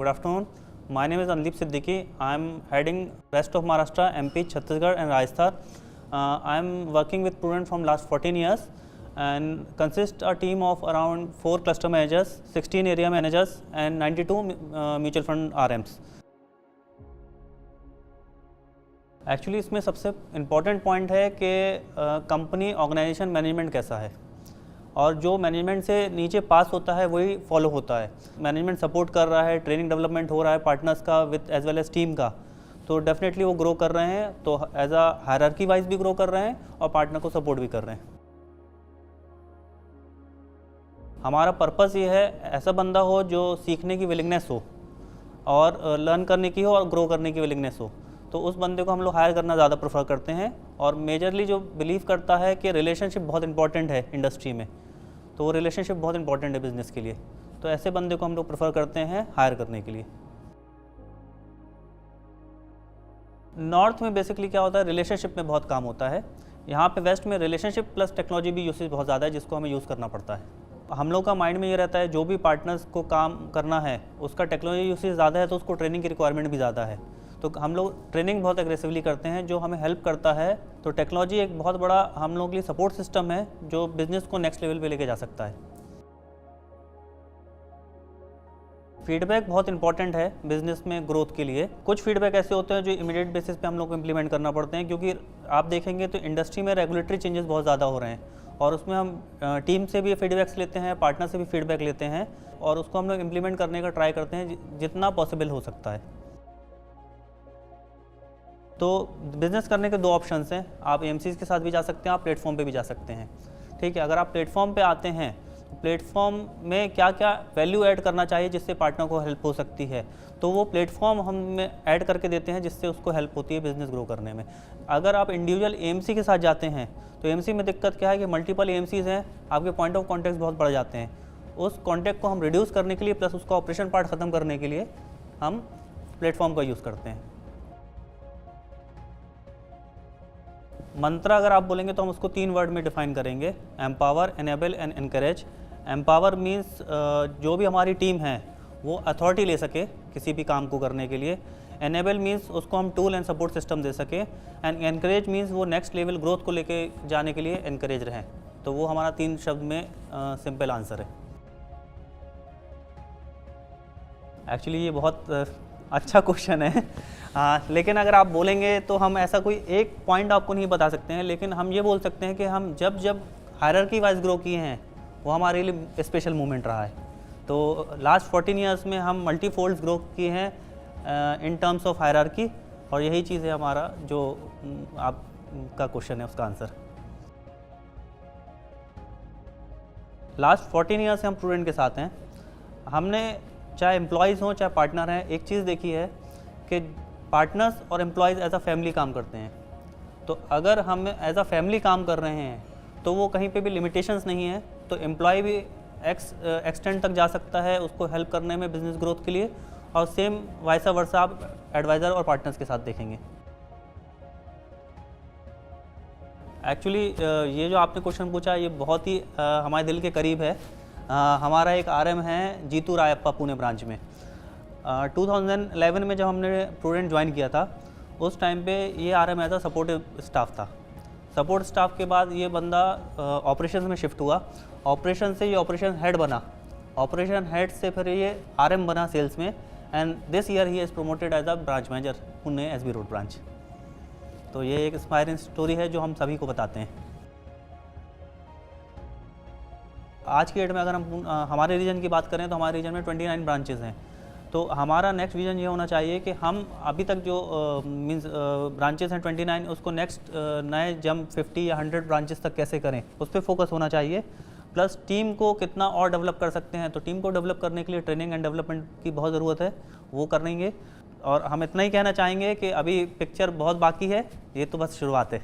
Good afternoon. My name is Andeep Siddiqui. I am heading rest of Maharashtra, MP, Chhattisgarh and Rajasthan. I am working with Prudent from last 14 years and consists a team of around 4 cluster managers, 16 area managers and 92 mutual fund RMs. Actually इसमें सबसे important point है कि company organisation management कैसा है और जो management से नीचे पास होता है वही फॉलो होता है। मैनेजमेंट सपोर्ट कर रहा है, ट्रेनिंग डेवलपमेंट हो रहा है पार्टनर्स का with as well as team का, तो डेफिनेटली वो ग्रो कर रहे हैं, तो एज अ हायरार्की वाइज भी ग्रो कर रहे हैं और पार्टनर को सपोर्ट भी कर रहे हैं। हमारा पर्पस ये है ऐसा बंदा हो जो सीखने की विलिंगनेस हो और लर्न करने की हो और ग्रो करने की विलिंगनेस हो, तो उस बंदे को हम लोग हायर करना ज़्यादा प्रेफर करते हैं। और मेजरली जो बिलीव करता है कि रिलेशनशिप बहुत इंपॉर्टेंट है इंडस्ट्री में, तो वो रिलेशनशिप बहुत इंपॉर्टेंट है बिज़नेस के लिए, तो ऐसे बंदे को हम लोग प्रेफर करते हैं हायर करने के लिए। नॉर्थ में बेसिकली क्या होता है, रिलेशनशिप में बहुत काम होता है। यहाँ पे वेस्ट में रिलेशनशिप प्लस टेक्नोलॉजी भी यूसेज बहुत ज़्यादा है, जिसको हमें यूज़ करना पड़ता है। हम लोग का माइंड में ये रहता है जो भी पार्टनर्स को काम करना है उसका टेक्नोलॉजी यूसेज ज़्यादा है, तो उसको ट्रेनिंग की रिक्वायरमेंट भी ज़्यादा है, तो हम लोग ट्रेनिंग बहुत एग्रेसिवली करते हैं जो हमें हेल्प करता है। तो टेक्नोलॉजी एक बहुत बड़ा हम लोग के लिए सपोर्ट सिस्टम है जो बिज़नेस को नेक्स्ट लेवल पे लेके जा सकता है। फीडबैक बहुत इंपॉर्टेंट है बिज़नेस में ग्रोथ के लिए। कुछ फीडबैक ऐसे होते हैं जो इमीडिएट बेसिस पे हम लोग को इम्प्लीमेंट करना पड़ते हैं, क्योंकि आप देखेंगे तो इंडस्ट्री में रेगुलेटरी चेंजेस बहुत ज़्यादा हो रहे हैं और उसमें हम टीम से भी फीडबैक्स लेते हैं, पार्टनर से भी फीडबैक लेते हैं और उसको हम लोग इम्प्लीमेंट करने का ट्राई करते हैं जितना पॉसिबल हो सकता है। तो बिज़नेस करने के 2 ऑप्शंस हैं, आप एमसीज के साथ भी जा सकते हैं, आप प्लेटफॉर्म पे भी जा सकते हैं। ठीक है, अगर आप प्लेटफॉर्म पे आते हैं तो प्लेटफॉर्म में क्या क्या वैल्यू ऐड करना चाहिए जिससे पार्टनर को हेल्प हो सकती है, तो वो प्लेटफॉर्म हम ऐड करके देते हैं जिससे उसको हेल्प होती है बिज़नेस ग्रो करने में। अगर आप इंडिविजुअल एएमसी के साथ जाते हैं तो एएमसी में दिक्कत क्या है कि मल्टीपल एएमसीज हैं, आपके पॉइंट ऑफ कॉन्टैक्ट बहुत बढ़ जाते हैं। उस कॉन्टैक्ट को हम रिड्यूस करने के लिए प्लस उसका ऑपरेशन पार्ट ख़त्म करने के लिए हम प्लेटफॉर्म का यूज़ करते हैं। मंत्रा अगर आप बोलेंगे तो हम उसको 3 वर्ड में डिफाइन करेंगे, empower, enable and encourage. Empower means जो भी हमारी टीम है वो अथॉरिटी ले सके किसी भी काम को करने के लिए। एनेबल मीन्स उसको हम टूल एंड सपोर्ट सिस्टम दे सके। एंड एनकरेज मीन्स वो नेक्स्ट लेवल ग्रोथ को लेके जाने के लिए एनकरेज रहें। तो वो हमारा 3 शब्द में सिंपल आंसर है। एक्चुअली ये बहुत अच्छा क्वेश्चन है, लेकिन अगर आप बोलेंगे तो हम ऐसा कोई एक पॉइंट आपको नहीं बता सकते हैं, लेकिन हम ये बोल सकते हैं कि हम जब हायरार्की वाइज ग्रो किए हैं वो हमारे लिए स्पेशल मोमेंट रहा है। तो लास्ट 14 ईयर्स में हम मल्टीफोल्ड ग्रो किए हैं इन टर्म्स ऑफ हायरार्की, और यही चीज़ है हमारा जो आपका क्वेश्चन है उसका आंसर। लास्ट 14 ईयर्स से हम प्रूडेंट के साथ हैं। हमने चाहे एम्प्लॉयज़ हों चाहे पार्टनर हैं, एक चीज़ देखी है कि पार्टनर्स और एम्प्लॉयज़ एज अ फैमिली काम करते हैं। तो अगर हम एज अ फैमिली काम कर रहे हैं तो वो कहीं पे भी लिमिटेशंस नहीं है, तो एम्प्लॉय भी एक्सटेंड तक जा सकता है उसको हेल्प करने में बिज़नेस ग्रोथ के लिए, और सेम वाइसा वर्सा आप एडवाइज़र और पार्टनर्स के साथ देखेंगे। एक्चुअली ये जो आपने क्वेश्चन पूछा ये बहुत ही हमारे दिल के करीब है। हमारा एक आरएम है जीतू रायप्पा पुणे ब्रांच में। 2011 में जब हमने प्रूडेंट ज्वाइन किया था उस टाइम पे ये RM as a supportive staff था। सपोर्ट स्टाफ के बाद ये बंदा ऑपरेशंस में शिफ्ट हुआ, ऑपरेशन से ये ऑपरेशन हेड बना, ऑपरेशन हेड से फिर ये आरएम बना सेल्स में, and this year he is promoted as a branch manager Pune SB road branch. तो ये एक इंस्पायरिंग स्टोरी है जो हम सभी को बताते हैं। आज की डेट में अगर हम हमारे रीजन की बात करें तो हमारे रीजन में 29 ब्रांचेज़ हैं। तो हमारा नेक्स्ट विजन ये होना चाहिए कि हम अभी तक जो मींस ब्रांचेस हैं 29, उसको नेक्स्ट नए जंप 50 या 100 ब्रांचेस तक कैसे करें उस पर फोकस होना चाहिए। प्लस टीम को कितना और डेवलप कर सकते हैं, तो टीम को डेवलप करने के लिए ट्रेनिंग एंड डेवलपमेंट की बहुत ज़रूरत है, वो करेंगे। और हम इतना ही कहना चाहेंगे कि अभी पिक्चर बहुत बाकी है, ये तो बस शुरुआत है।